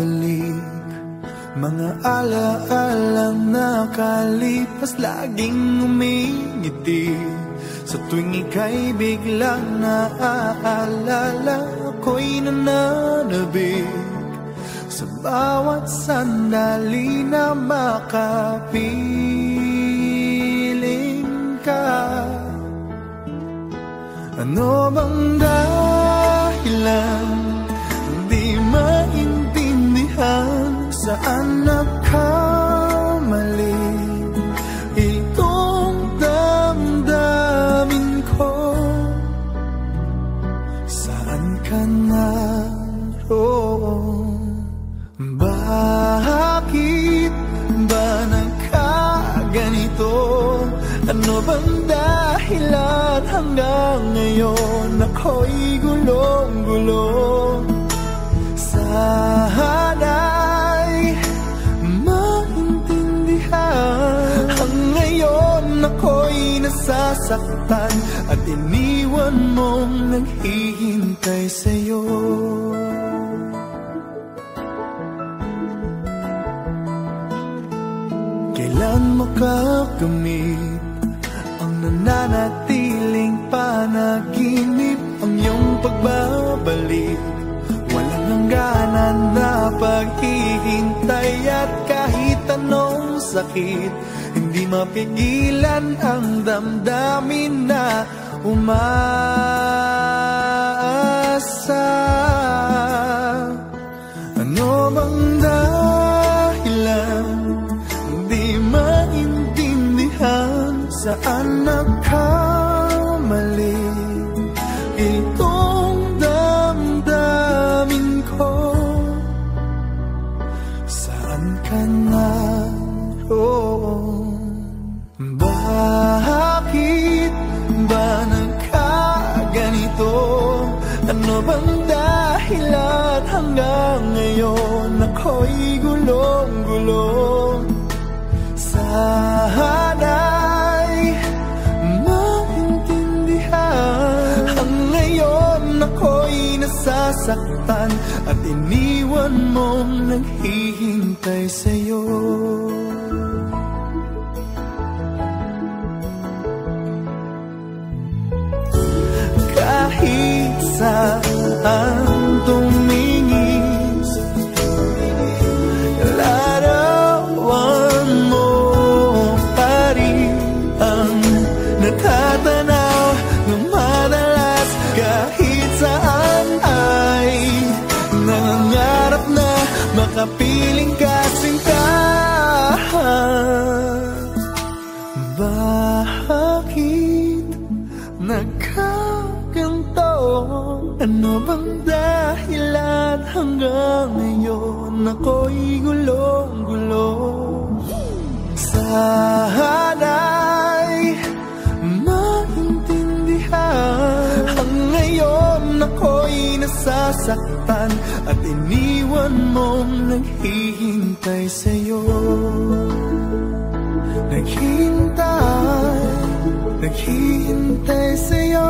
pagbabalik, mga alaalang nakalipas, laging umingiti. Sa tuwing ika'y biglang naaalala, ako'y nananabik sa bawat sandali na makapiling ka. Ano bang dahilan di maintindihan, saan nagkamali itong damdamin ko? Saan ka naroon? Bakit ba nagkaganito? Ano bang dahilan hanggang ngayon ako'y gulong-gulong? Sana'y maintindihan, hanggang ngayon ako'y nasasaktan at iniwan mong naghihintay sa'yo. Kailan makakamit ang nananatiling panaginip, ang iyong pagbabalik, walang hangganan na paghihintay, at kahit anong sakit, hindi mapigilan ang damdamin na umaasa. Ano bang dahilan di maintindihan, saan nagkamali itong damdamin ko? Saan ka naroon? Bakit ba nagkaganito? Ano bang dahilan hanggang ngayon ako'y gulong-gulong? Sana'y maintindihan, hanggang ngayon ako'y nasasaktan at iniwan mong naghihintay sa'yo. Kahit saan tumingin, larawan mo pa rin ang natatanaw ng madalas. Kahit saan ay nangangarap na makapiling ka, sinta. Bakit nagkaganto? Ano bang dahilan hanggang ngayon ako'y gulong-gulong? Sana'y maintindihan, hanggang ngayon ako'y nasasaktan at iniwan mong naghihintay sa'yo. Naghihintay sa'yo.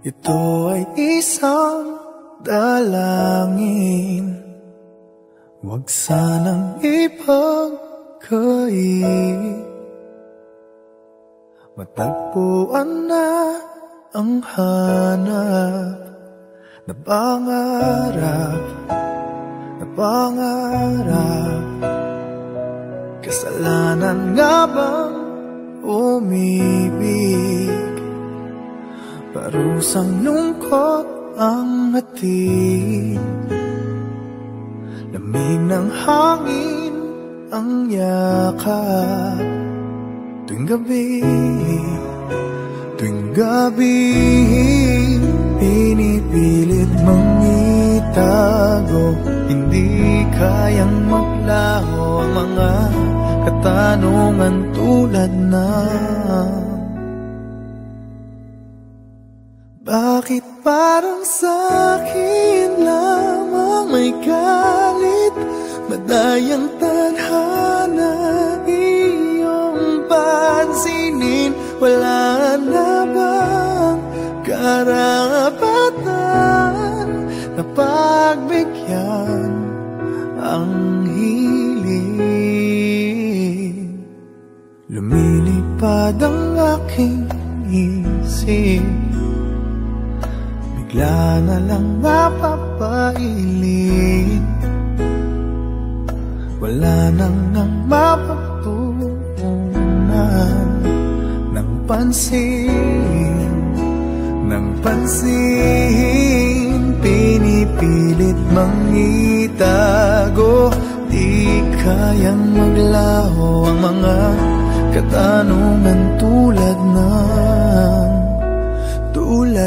Ito ay isang dalangin, huwag sanang ipagkait. Matagpuan na ang hanap na pangarap, na pangarap. Kasalanan nga bang umibig? Parusang lungkot ang hatid, lamig ng hangin ang yakap. Tuwing gabi, tuwing gabi, pinipilit mong itago. Hindi kayang maglaho ang mga katanungan tulad na bakit parang sa'kin lamang may galit, madayang tadhana iyong pansinin. Wala na bang karapatan na pagbigyan ang hiling? Lumilipad ang aking isip, bigla na lang napapailing. Wala nang ang mapagtuunan ng pansin, ng pansin. Pinipilit mang itago, di kayang maglaho ang mga katanungan tulad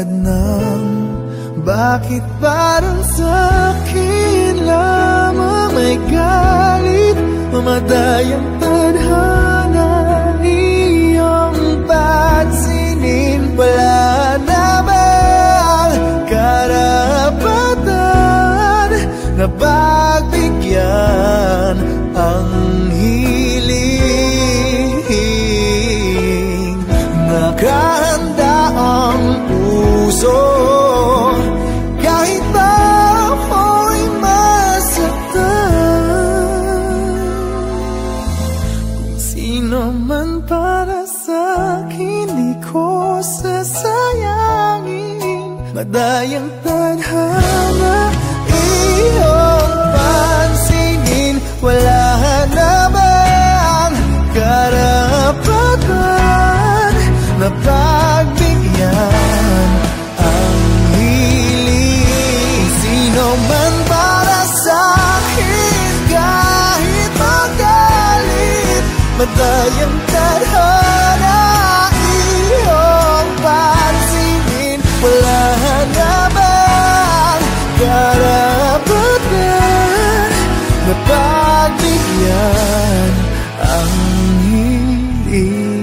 ng bakit parang sa'kin lamang may galit, mamadayang tadhana iyong pansinin. Wala na bang karapatan na pagbigyan ang hiling? Nakahanda ang puso kahit na ako'y masaktan. Kung sino man para sa'kin, di ko sasayangin. Madayang tadhana iyong pansinin. Wala na bang karapatan na pagbigyan ang hiling? Sino man para sa'kin, kahit magalit, madayang tadhana iyong pansinin. Wala na bang karapatan na pagbigyan ang hiling?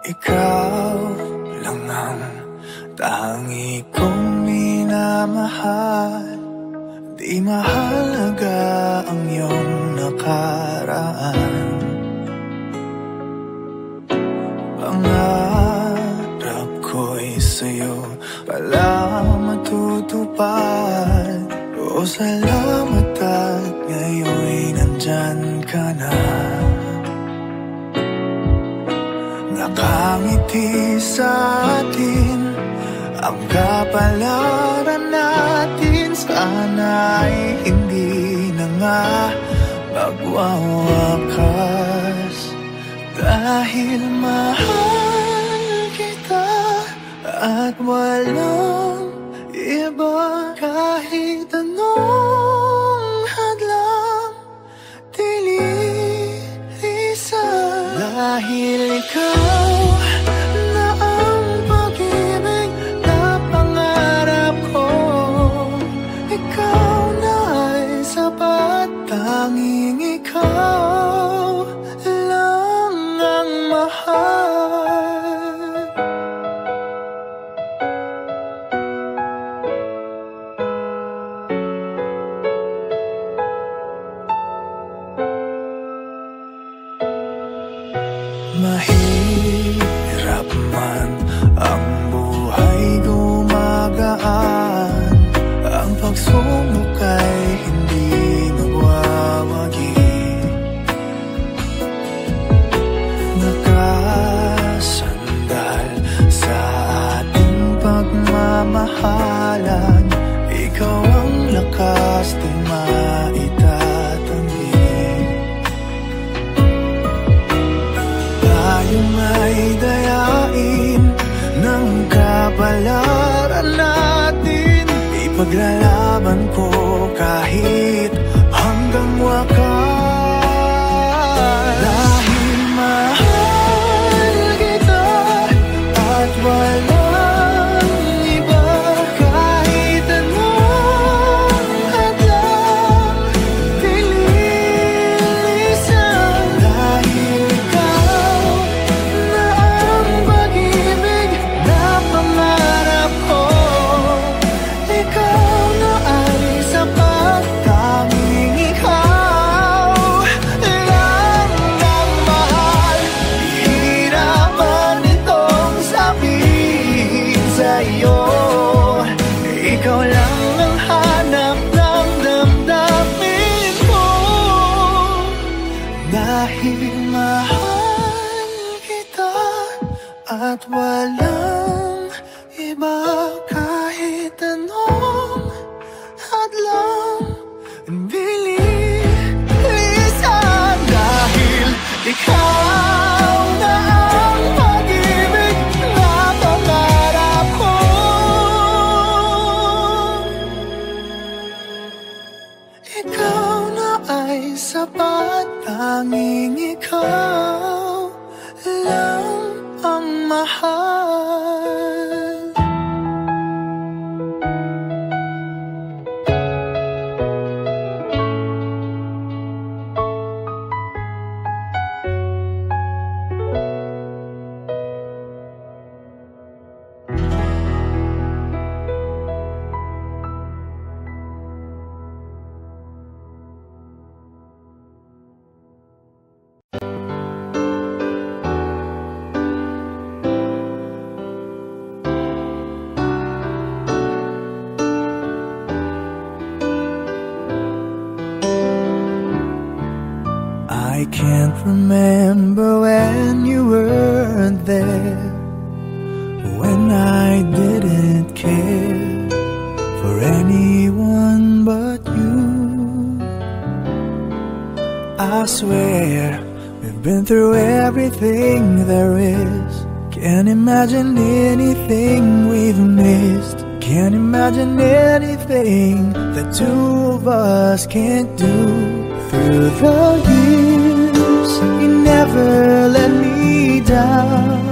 Ikaw lang ang tangi kong minamahal. Di mahalaga ang iyong nakaraan. Pangarap ko'y sa'yo pala matutupad. O salamat at ngayon'y nandyan ka na. Nakangiti sa atin ang kapalaran natin. Sana'y hindi na nga magwawakas. Dahil mahal kita at walang iba. Kahit anong hadlang dililisan. Dahil ikaw na ang pag-ibig na pangarap ko. Ikaw na ay sapat. Tanging ikaw lang ang mahal. Mahirap man ang buhay gumagaan. At walang iba kahit anong hadlang bilisan, dahil ikaw na ang pag-ibig na pangarap ko. Ikaw na ay sapat, tanging ikaw lang ang mahal. I can't remember when you weren't there, when I didn't care for anyone but you. I swear we've been through everything there is. Can't imagine anything we've missed. Can't imagine anything the two of us can't do. Through the years, you never let me down.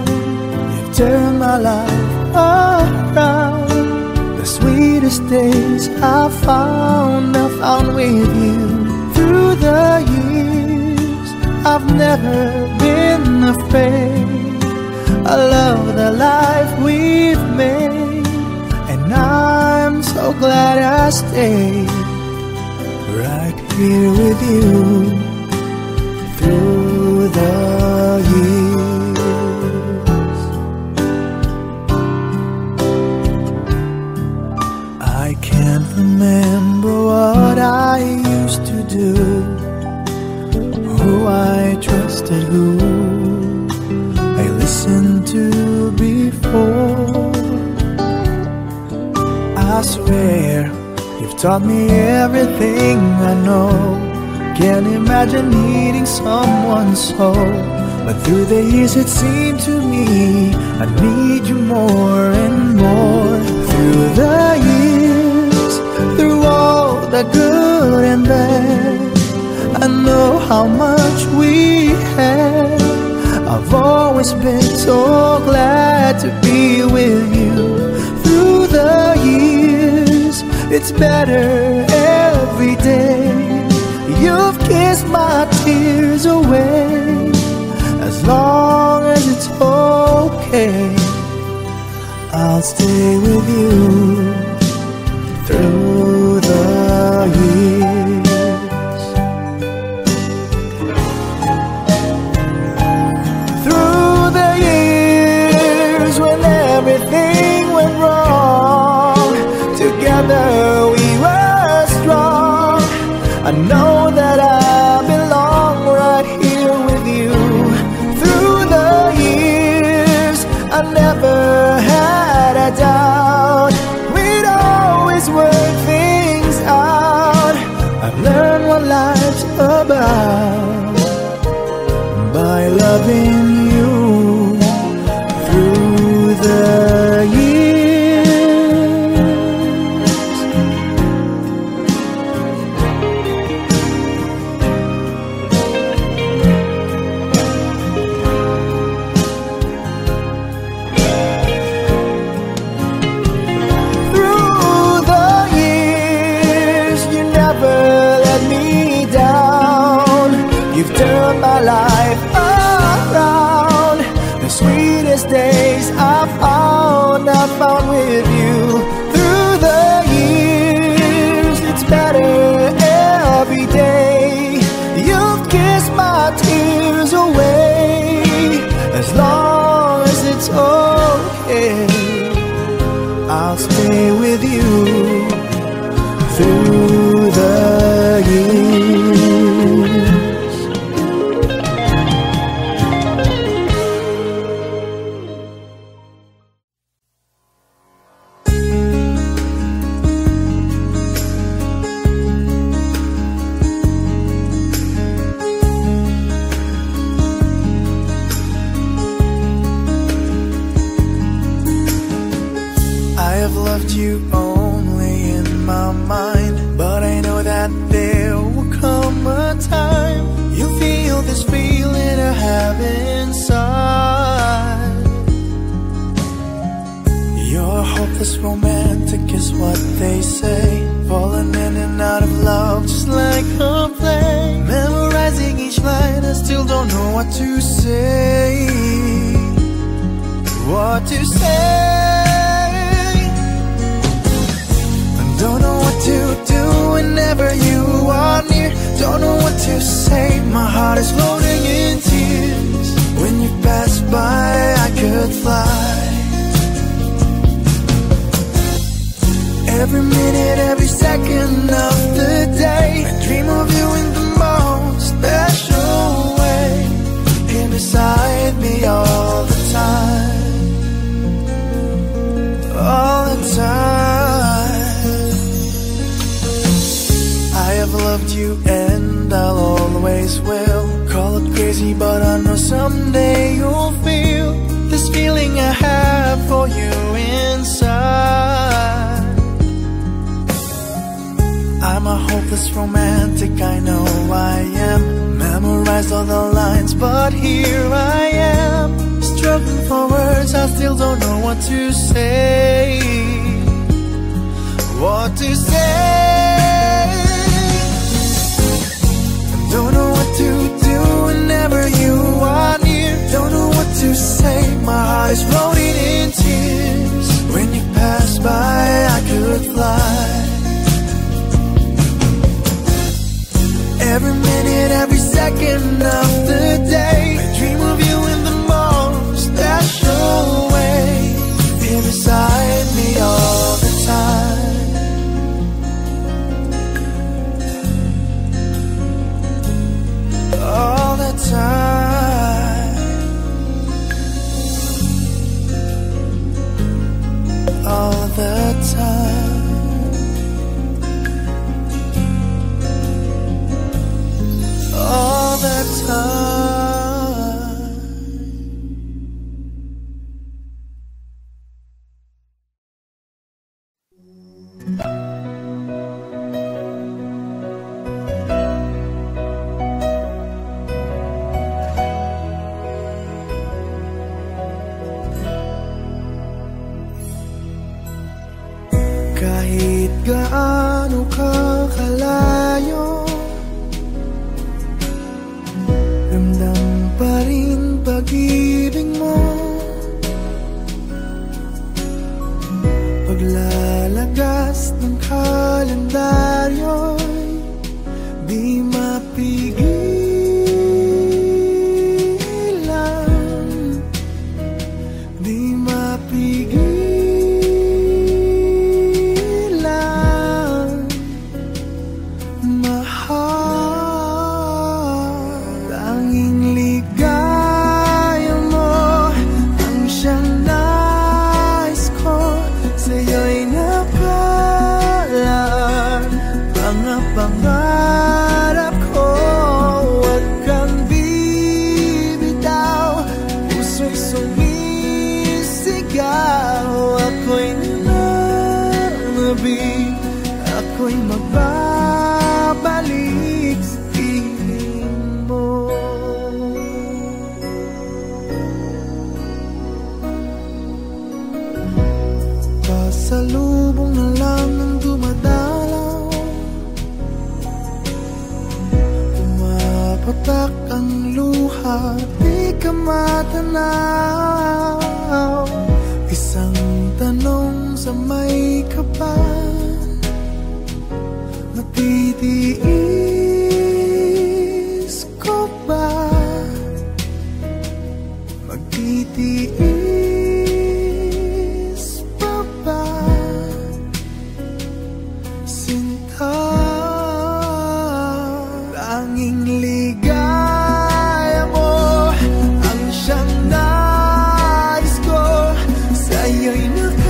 You've turned my life around. The sweetest days I found with you. Through the years, I've never been afraid. I love the life we've made, and I'm so glad I stayed right here with you through the years. I can't remember what I used to do, who I trusted, who I listened to before. I swear you've taught me everything I know. Can't imagine needing someone so, but through the years it seemed to me I need you more and more. Through the years, through all the good and bad, I know how much we had. I've always been so glad to be with you. Through the years, it's better every day. You've kissed my tears away. As long as it's okay, I'll stay with you through the years. Through the years when everything went wrong, together we were strong. I know that I belong right here with you. Through the years, I never had a doubt. We'd always work things out. I've learned what life's about by loving you through the years. Turn my life around. The sweetest days I found with you. Through the years, it's better every day. You've kissed my tears away. As long as it's okay, I'll stay with you through the years. you only in my mind, but I know that there will come a time you feel this feeling I have inside. You're hopeless romantic is what they say, falling in and out of love just like a play. Memorizing each line, I still don't know what to say. What to say? I don't know what to do whenever you are near. Don't know what to say, my heart is floating in tears. When you pass by, I could fly. Every minute, every second of the day, I dream of you in the most special way. Here beside me all the time, all the time. I have loved you and I'll always will. Call it crazy, but I know someday you'll feel this feeling I have for you inside. I'm a hopeless romantic, I know I am. Memorized all the lines, but here I am, struggling for words, I still don't know what to say. What to say? I don't know what to do whenever you are near. Don't know what to say, my heart is floating in tears. When you pass by, I could fly. Every minute, every second of the day, I dream of you in the most special way. Here beside me all the time, all the time, all the time. All the time. Kahit gaano ka kalayo, ramdam pa rin pag-ibig mo. Paglalagas ng kalendaryo'y di mapigilan, di mapigilan, mahal. Tanging ligaya mo ang siyang nais ko, sa'yo'y nakalaan. Mga pangarap ko, huwag kang bibitaw. Puso'y sumisigaw, ako'y nananabig, ako'y magbabalik sa piling mo. Pasalubong na lang ang dumadalaw, pumapatak ang luha, di ka matanaw. Isang tanong sa may kapal, matitiis ko ba? Magtitiis pa ba? Sinta, tanging ligaya mo ang siyang nais ko, sa'yo'y nakalaan.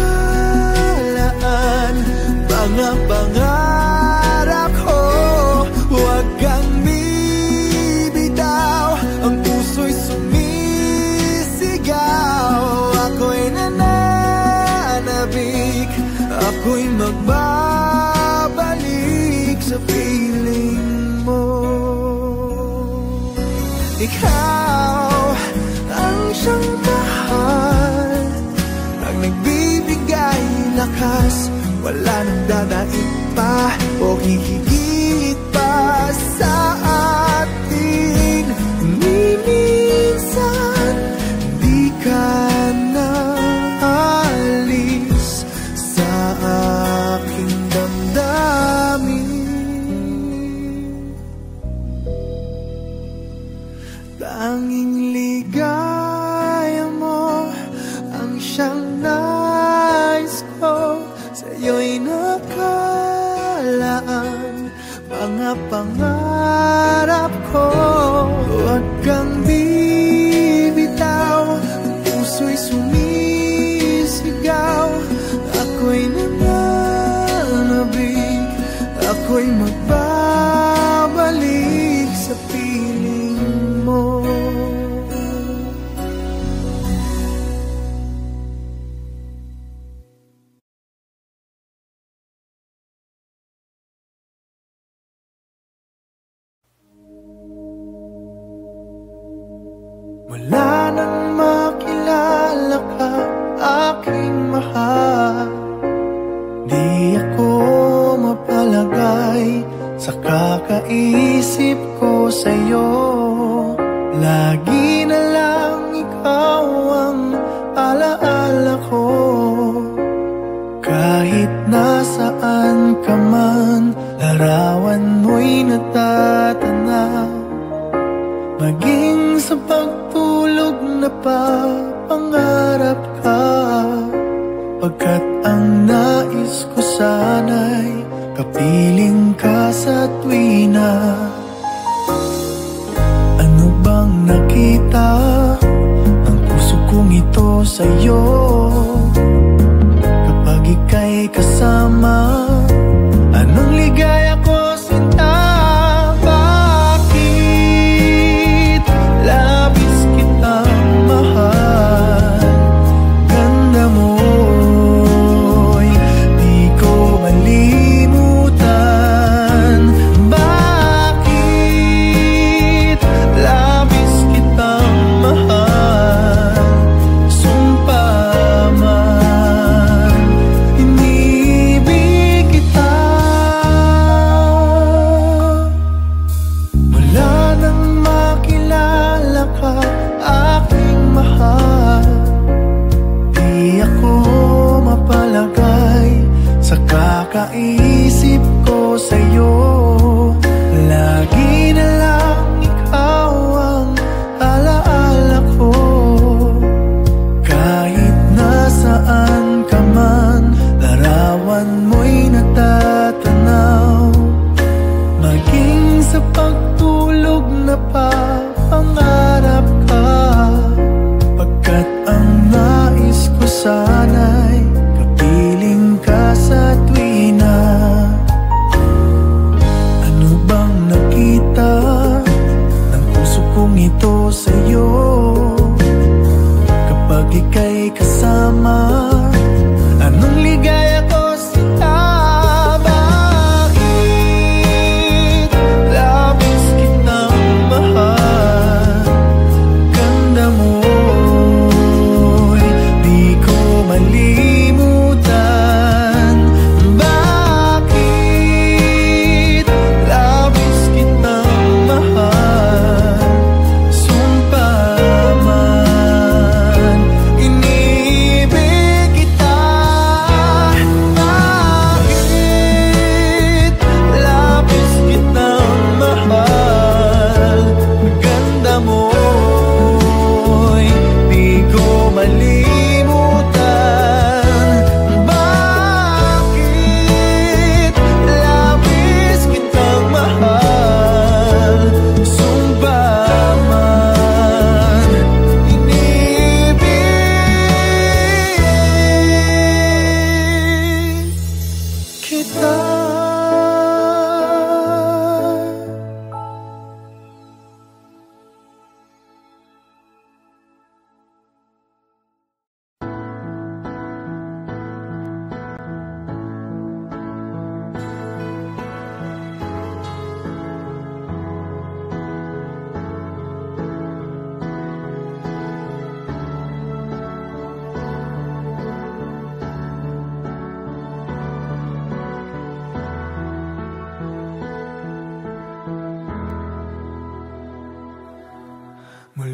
Mga pangarap ko, ikaw ang siyang mahal, ang nagbibigay lakas. Wala nang dadaig pa o hihigit pa sa atin. Minsan di ka na alis sa aking damdamin. Tanging ligaya mo ang siyang nais ko. Sa'yo'y nakalaan mga pangarap ko. Huwag kang bibitaw, ang puso'y sumisigaw. Ako'y nananabik, ako'y magbabalik sa piling mo. Wala nang makilala ka, aking mahal. Di ako mapalagay sa kakaisip ko sa'yo. Lagi na lang ikaw ang alaala ko. Kahit nasaan ka man, larawan mo'y natatanaw. Maging sa pagtulog na pangarap ka, pagkat ang nais ko sana'y kapiling ka sa tuwina. Ano bang nakita ng puso kong ito sa'yo? Kapag ika'y kasama, anong ligaya ko sinta? Kakaisip ko sa'yo, lagi na lang ikaw ang alaala ko. Kahit nasaan ka man, larawan mo'y natatanaw. Maging sa pagtulog na pangarap ka, pagkat ang nais ko sana'y kapiling ka sa tuwina. Ano bang nakita ng puso kong ito sa'yo? Kapag ika'y kasama, anong ligaya ko sinta? Bakit labis kitang mahal? Ganda mo'y di ko malimutan. Bakit labis kitang mahal?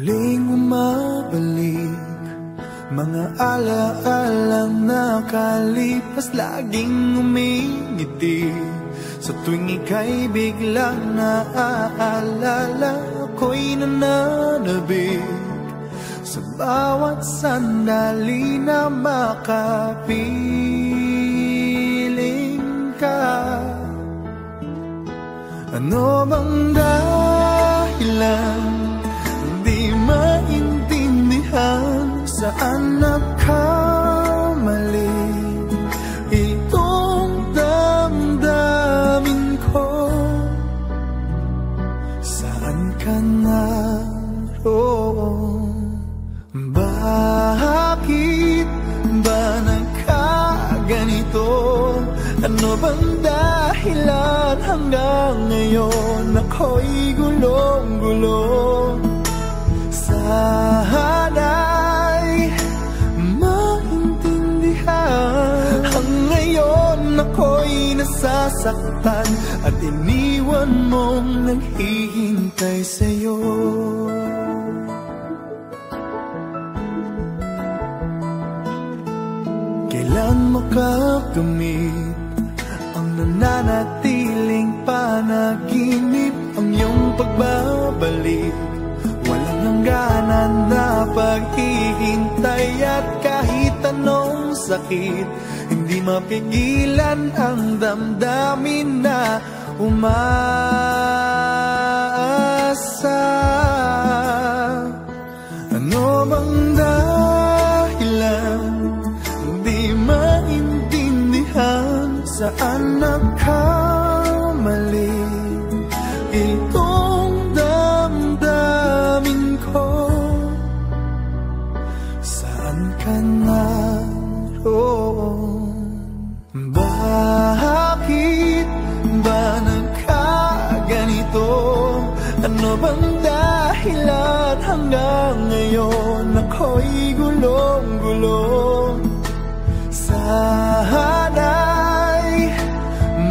muling umabalik, mga alaalang nakalipas, laging umingiti. Sa tuwing ika'y biglang naaalala, ako'y nananabik sa bawat sandali na makapiling ka. Ano bang dahilan di maintindihan, saan nagkamali itong damdamin ko? Saan ka naroon? Bakit ba nagkaganito? Ano bang dahilan hanggang ngayon ako'y gulong-gulong? Sana'y maintindihan, hanggang ngayon ako'y nasasaktan at iniwan mong naghihintay sa'yo. Kailan makakamit ang nananatiling panaginip, ang iyong pagbabalik? Walang hangganan na paghihintay at kahit anong sakit, hindi mapigilan ang damdamin na umaasa. Ano bang dahilan di maintindihan, saan nagkamali itong damdamin ko? Saan ka naroon? Bakit ba nagkaganito? Ano bang dahilan hanggang ngayon ako'y gulong-gulong? Sana'y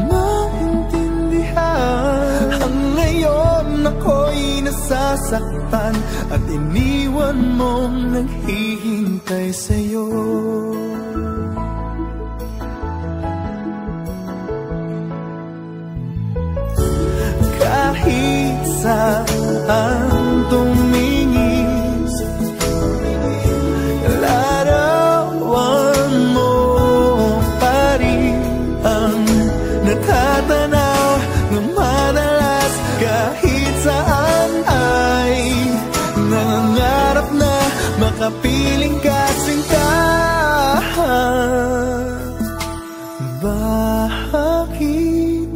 maintindihan, hanggang ngayon ako'y nasasaktan at iniwan mong naghihintay sa'yo. Kahit saan tumingin, larawan mo pa rin ang natatanaw ng madalas. Kahit saan ay nangangarap na makapiling ka, sinta. Bakit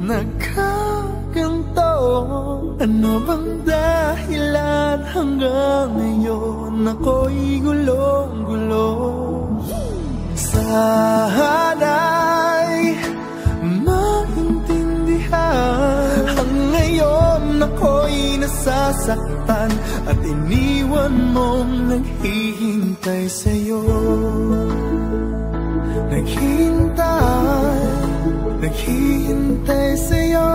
nagkaganto? Ano bang dahilan hanggang ngayon ako'y gulong-gulong? Sana'y maintindihan, hanggang ngayon ako'y nasasaktan at iniwan mong naghihintay sa'yo. Naghihintay sa'yo.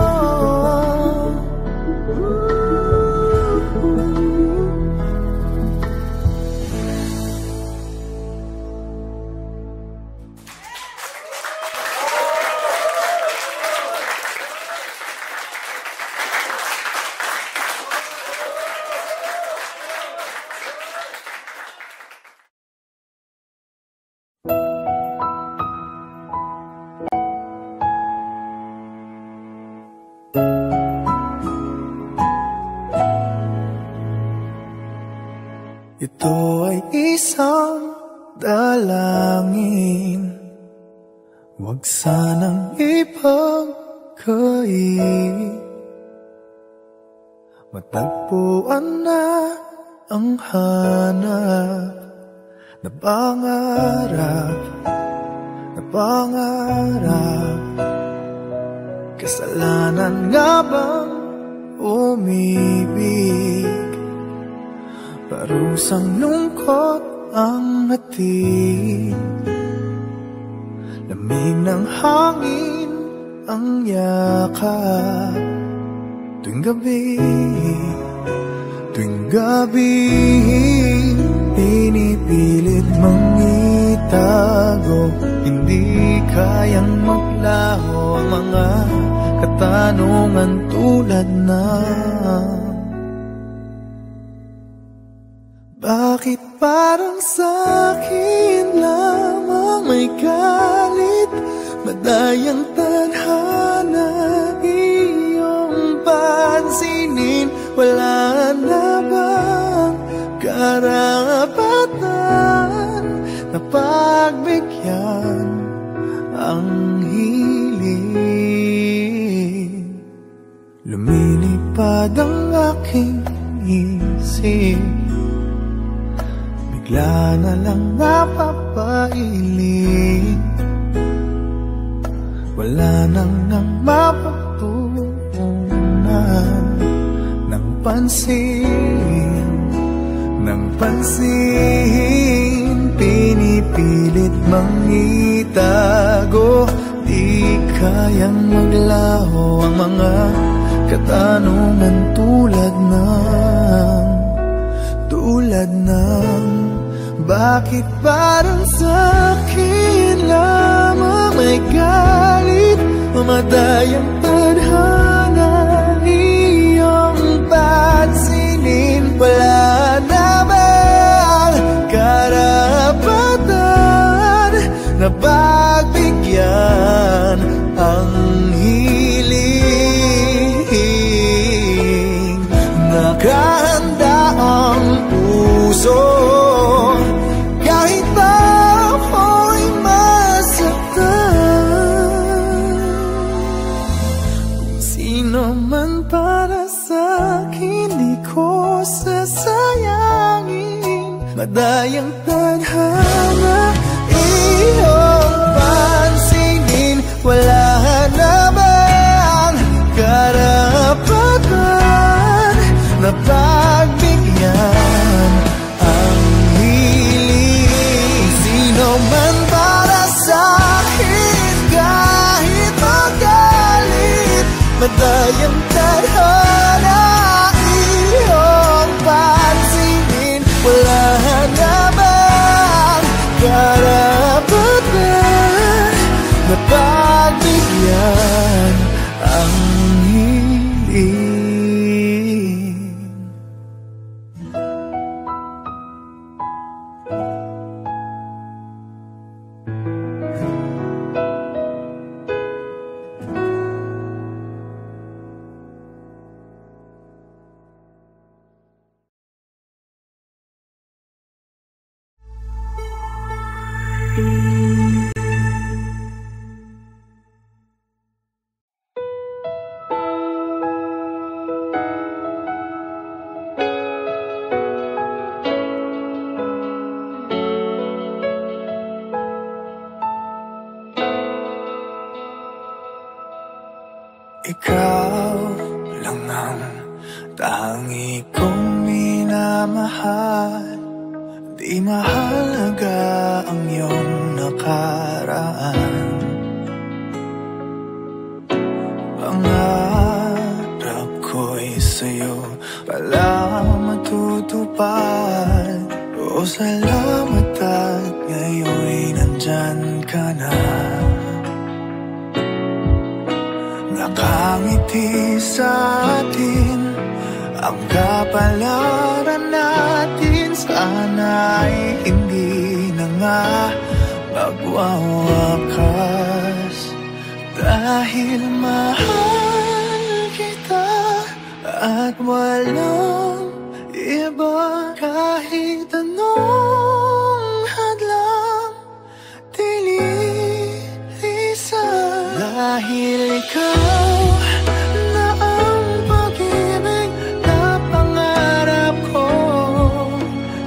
Ito ay isang dalangin, huwag sanang ipagkait. Matagpuan na ang hanap na pangarap, na pangarap. Kasalanan nga bang umibig? Parusang lungkot ang hatid, lamig ng hangin ang yakap tuwing gabi. tuwing gabi, pinipilit mang itago. Hindi kayang maglaho ang mga katanungan tulad na: bakit parang sa'kin lamang may galit? Madayang tadhana iyong pansinin. Wala na bang karapatan na pagbigyan ang hiling? Lumilipad ang aking isip, bigla na lang napapailing. Wala nang mapagtuunan ng pansin, ng pansin. Pinipilit mang itago, di kayang maglaho ang mga katanungan tulad ng bakit parang sa'kin lamang may galit? Mamadayang tadhana iyong pansinin. Wala na bang karapatan na pagbigyan ang hiling? Nakahanda ang puso kahit na ako'y masaktan. Kung sino man para sa'kin, di ko sasayangin. Madayang tadhana iyong pansinin. Wala na bang karapatan na pagbigyan ang hiling? Sino man para sa'kin, kahit magalit. Madayang tadhana iyong pansinin. Wala na bang karapatan na pagbigyan ang hiling? Ikaw lang ang tangi kong minamahal. Di mahalaga ang iyong nakaraan. Pangarap ko'y sa'yo pala matutupad. O salamat at ngayon'y nandyan ka na. Nakangiti sa atin ang kapalaran natin. Sana'y hindi na nga magwawakas. Dahil mahal kita at walang iba. Kahit anong hadlang dililisan. Dahil ikaw na ang pag-ibig na pangarap ko.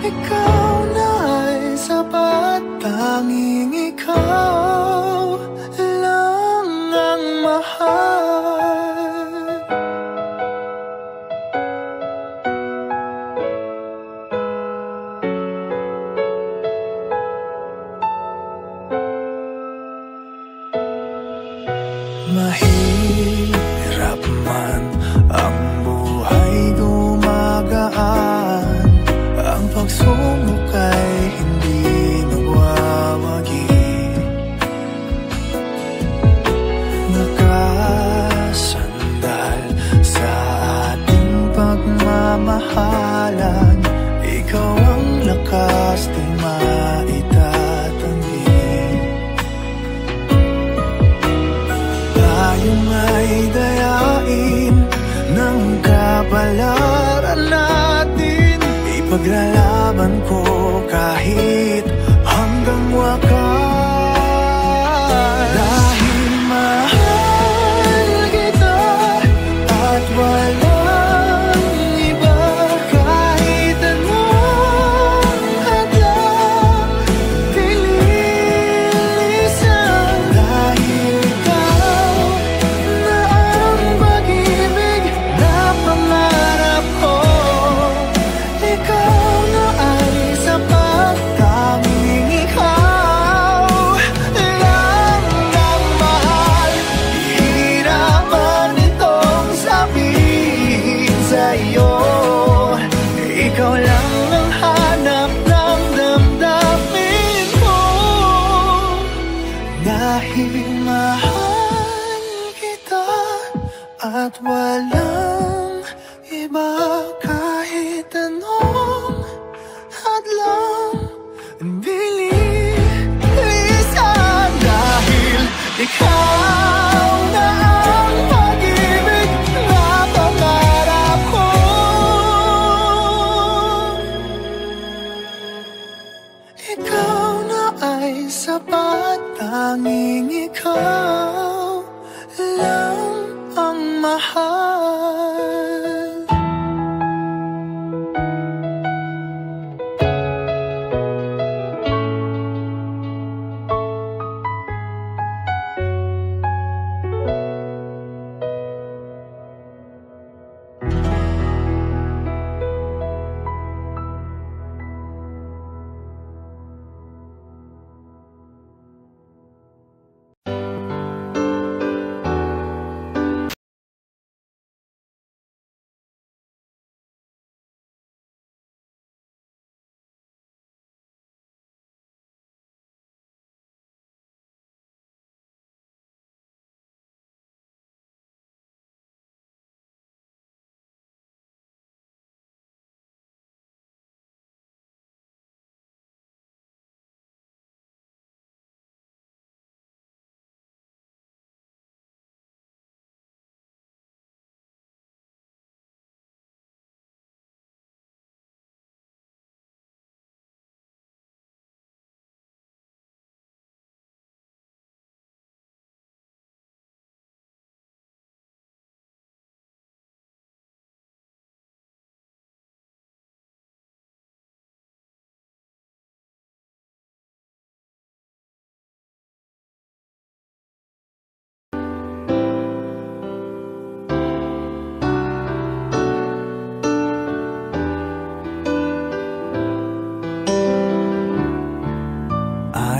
Ikaw na ay sapat. Tanging ikaw lang ang mahal. Mahirap oras di maitatanggi. Tayong ay dayain ng kapalaran natin. Ipaglalaban ko kahit hanggang wakas. Dahil mahal kita at walang iba, kahit anong hadlang dililisan. Dahil ikaw na ang pag-ibig na pangarap ko. Ikaw na ay sapat, tanging ikaw lang ang mahal. Hihirapan itong sabihin sa'yo, ikaw lang ang hanap ng damdamin ko. Dahil mahal kita at walang iba, kahit anong hadlang bilisan. Dahil ikaw na ang pag-ibig na pangarap ko. Ikaw na ay sapat, tanging ikaw lang ang mahal.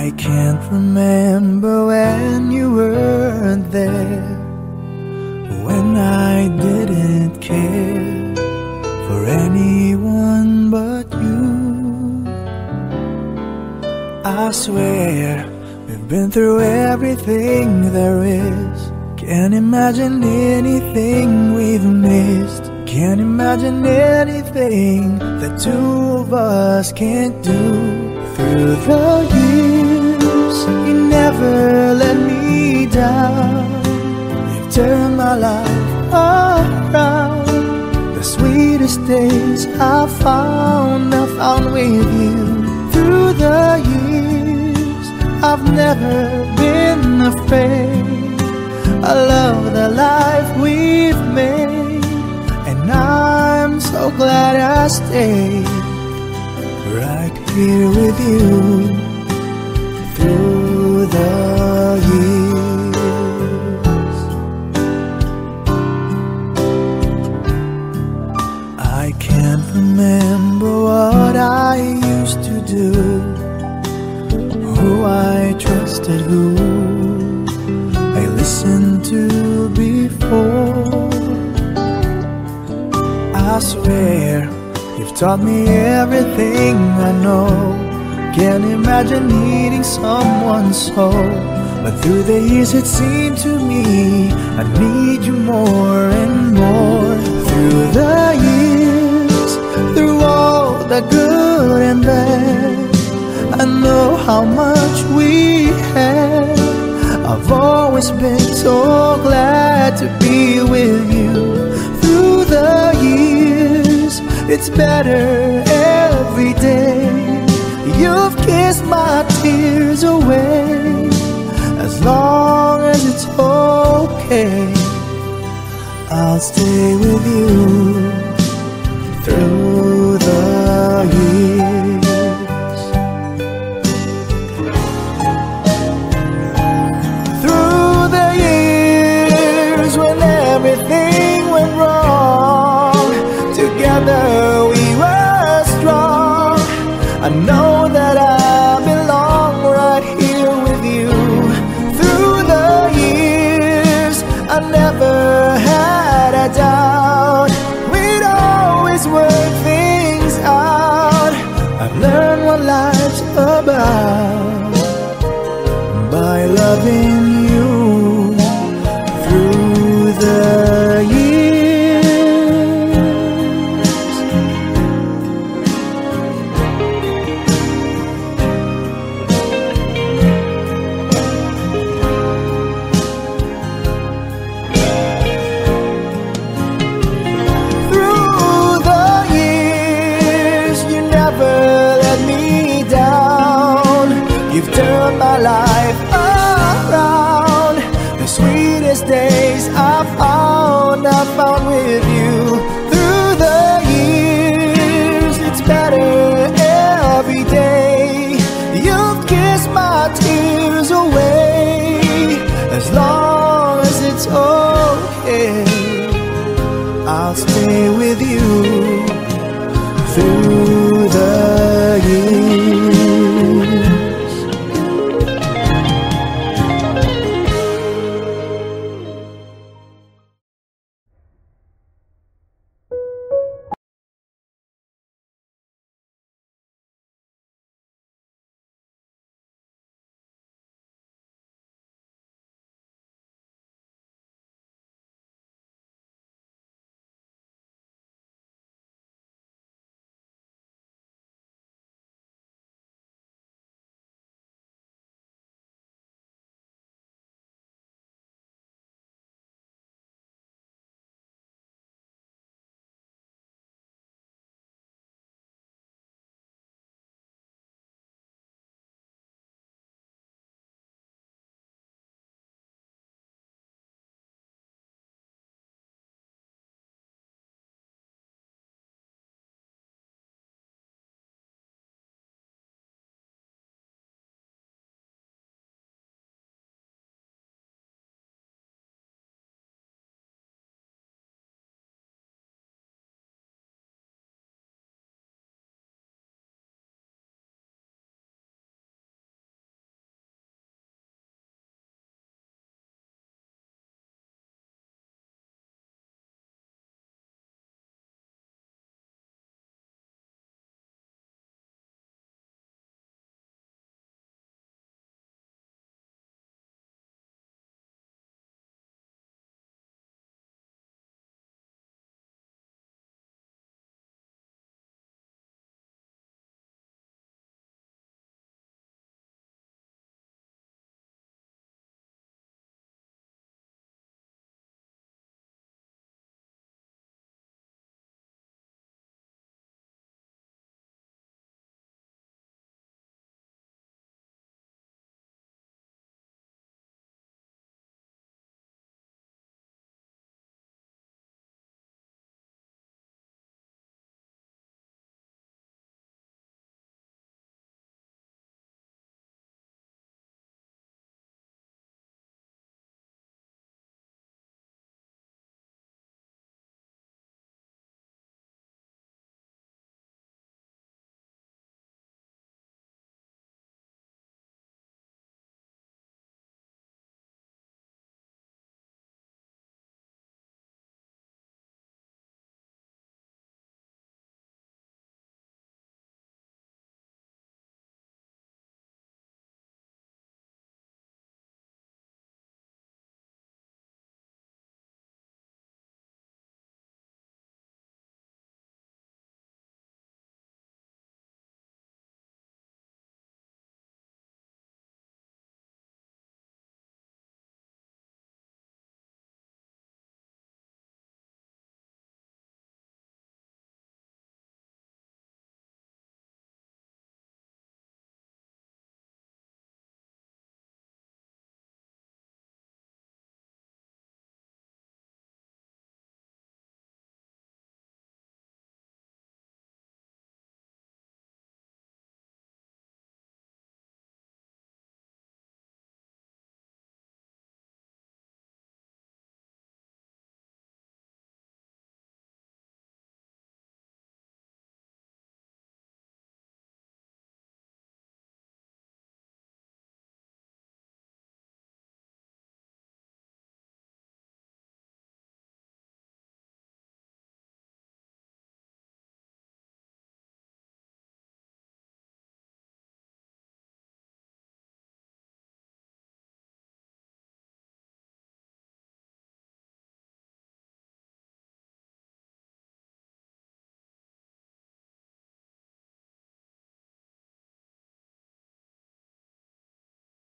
I can't remember when you weren't there, when I didn't care for anyone but you. I swear we've been through everything there is. Can't imagine anything we've missed. Can't imagine anything the two of us can't do. Through the years, you never let me down. You've turned my life around. The sweetest days I found with you. Through the years, I've never been afraid. I love the life we've made, and I'm so glad I stayed right here with you through the years. I can't remember what I used to do, who I trusted, who I listened to before. I swear you've taught me everything I know. Can't imagine needing someone so, but through the years it seemed to me I need you more and more. Through the years, through all the good and bad. I know how much we had. I've always been so glad to be with you through the years. It's better every day. You've kissed my tears away. As long as it's okay, I'll stay with you through the years. Through the years when everything went wrong, together we were strong. I know that I belong right here with you. Through the years, I never had a doubt. We'd always work things out. I've learned what life's about by loving you through the years. Through the years, you never let me down. You've turned my life around. The sweetest days I found with you. Through the years, it's better every day. You've kissed my tears away. As long as it's okay, I'll stay with you through